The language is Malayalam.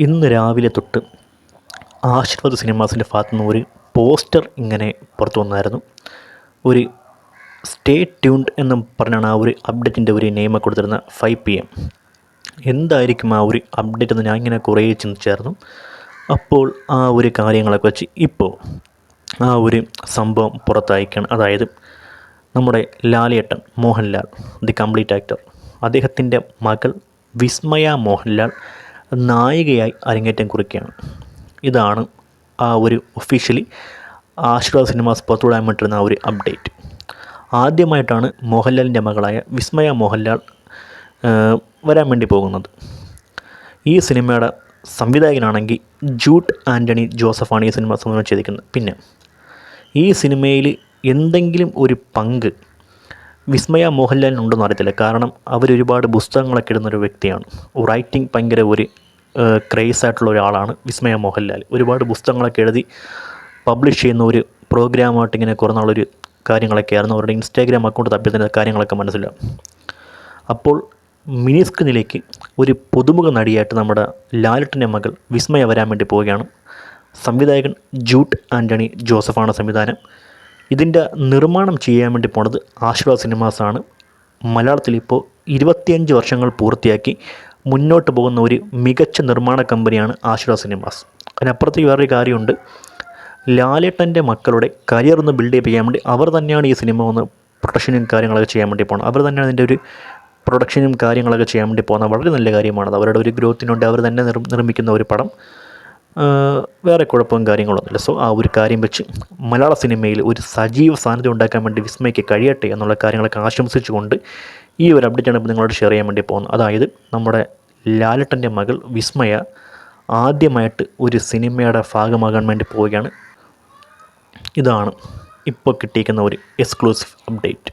ഇന്ന് രാവിലെ തൊട്ട് ആശീർവാദ് സിനിമാസിൻ്റെ ഭാഗത്തുനിന്ന് ഒരു പോസ്റ്റർ ഇങ്ങനെ പുറത്തു വന്നായിരുന്നു. ഒരു സ്റ്റേ ട്യൂൺഡ് എന്നും പറഞ്ഞാണ് ആ ഒരു അപ്ഡേറ്റിൻ്റെ ഒരു നെയിം കൊടുത്തിരുന്ന 5 PM. എന്തായിരിക്കും ആ ഒരു അപ്ഡേറ്റ് എന്ന് ഞാൻ ഇങ്ങനെ കുറേ ചിന്തിച്ചായിരുന്നു. അപ്പോൾ ആ ഒരു കാര്യങ്ങളൊക്കെ വെച്ച് ഇപ്പോൾ ആ ഒരു സംഭവം പുറത്തയക്കുകയാണ്. അതായത് നമ്മുടെ ലാലേട്ടൻ മോഹൻലാൽ, ദി കംപ്ലീറ്റ് ആക്ടർ, അദ്ദേഹത്തിൻ്റെ മകൾ വിസ്മയ മോഹൻലാൽ നായികയായി അരങ്ങേറ്റം കുറിക്കുകയാണ്. ഇതാണ് ആ ഒരു ഒഫീഷ്യലി ആശീർവാദ് സിനിമാസ് പുറത്തുവിടാൻ വേണ്ടിയിരുന്ന ആ ഒരു അപ്ഡേറ്റ്. ആദ്യമായിട്ടാണ് മോഹൻലാലിൻ്റെ മകളായ വിസ്മയ മോഹൻലാൽ വരാൻ വേണ്ടി പോകുന്നത്. ഈ സിനിമയുടെ സംവിധായകനാണെങ്കിൽ ജൂഡ് ആൻ്റണി ജോസഫാണ് ഈ സിനിമ സംവിധാനം ചെയ്തിരിക്കുന്നത്. പിന്നെ ഈ സിനിമയിൽ എന്തെങ്കിലും ഒരു പങ്ക് വിസ്മയ മോഹൻലാലിനുണ്ടെന്ന് അറിയത്തില്ല. കാരണം അവരൊരുപാട് പുസ്തകങ്ങളൊക്കെ ഇടുന്നൊരു വ്യക്തിയാണ്. റൈറ്റിംഗ് ഭയങ്കര ഒരു ക്രേസ് ആയിട്ടുള്ള ഒരാളാണ് വിസ്മയ മോഹൻലാൽ. ഒരുപാട് പുസ്തകങ്ങളൊക്കെ എഴുതി പബ്ലിഷ് ചെയ്യുന്ന ഒരു പ്രോഗ്രാമായിട്ട് ഇങ്ങനെ കുറേ നാളൊരു കാര്യങ്ങളൊക്കെ ആയിരുന്നു. അവരുടെ ഇൻസ്റ്റാഗ്രാം അക്കൗണ്ട് തപ്പിയതിൻ്റെ കാര്യങ്ങളൊക്കെ മനസ്സിലാവും. അപ്പോൾ മിനി സ്ക്രീനിലേക്ക് ഒരു പുതുമുഖ നടിയായിട്ട് നമ്മുടെ ലാലേട്ടൻ്റെ മകൾ വിസ്മയ വരാൻ വേണ്ടി പോവുകയാണ്. സംവിധായകൻ ജൂഡ് ആൻ്റണി ജോസഫാണ് സംവിധാനം. ഇതിൻ്റെ നിർമ്മാണം ചെയ്യാൻ വേണ്ടി പോണത് ആശീർവാദ് സിനിമാസാണ്. മലയാളത്തിൽ ഇപ്പോൾ 25 വർഷങ്ങൾ പൂർത്തിയാക്കി മുന്നോട്ട് പോകുന്ന ഒരു മികച്ച നിർമ്മാണ കമ്പനിയാണ് ആശീർവാദ് സിനിമാസ്. അതിനപ്പുറത്തേക്ക് വേറൊരു കാര്യമുണ്ട്. ലാലേട്ടൻ്റെ മക്കളുടെ കരിയർ ഒന്ന് ബിൽഡ് ചെയ്യാൻ വേണ്ടി അവർ തന്നെയാണ് ഈ സിനിമ ഒന്ന് പ്രൊഡക്ഷനും കാര്യങ്ങളൊക്കെ ചെയ്യാൻ വേണ്ടി പോകുന്നത്. അവർ തന്നെയാണ് ഇതിൻ്റെ ഒരു പ്രൊഡക്ഷനും കാര്യങ്ങളൊക്കെ ചെയ്യാൻ വേണ്ടി പോകുന്നത്. വളരെ നല്ല കാര്യമാണത്. അവരുടെ ഒരു ഗ്രോത്തിന് വേണ്ടി അവർ തന്നെ നിർമ്മിക്കുന്ന ഒരു പടം വേറെ കുഴപ്പവും കാര്യങ്ങളൊന്നുമില്ല. സോ ആ ഒരു കാര്യം വെച്ച് മലയാള സിനിമയിൽ ഒരു സജീവ സാന്നിധ്യം ഉണ്ടാക്കാൻ വേണ്ടി വിസ്മയ്ക്ക് കഴിയട്ടെ എന്നുള്ള കാര്യങ്ങളൊക്കെ ആശംസിച്ചുകൊണ്ട് ഈ ഒരു അപ്ഡേറ്റാണ് ഇപ്പോൾ നിങ്ങളോട് ഷെയർ ചെയ്യാൻ വേണ്ടി പോകുന്നത്. അതായത് നമ്മുടെ ലാലേട്ടൻ്റെ മകൾ വിസ്മയ ആദ്യമായിട്ട് ഒരു സിനിമയുടെ ഭാഗമാകാൻ വേണ്ടി പോവുകയാണ്. ഇതാണ് ഇപ്പോൾ കിട്ടിയിരിക്കുന്ന ഒരു എക്സ്ക്ലൂസീവ് അപ്ഡേറ്റ്.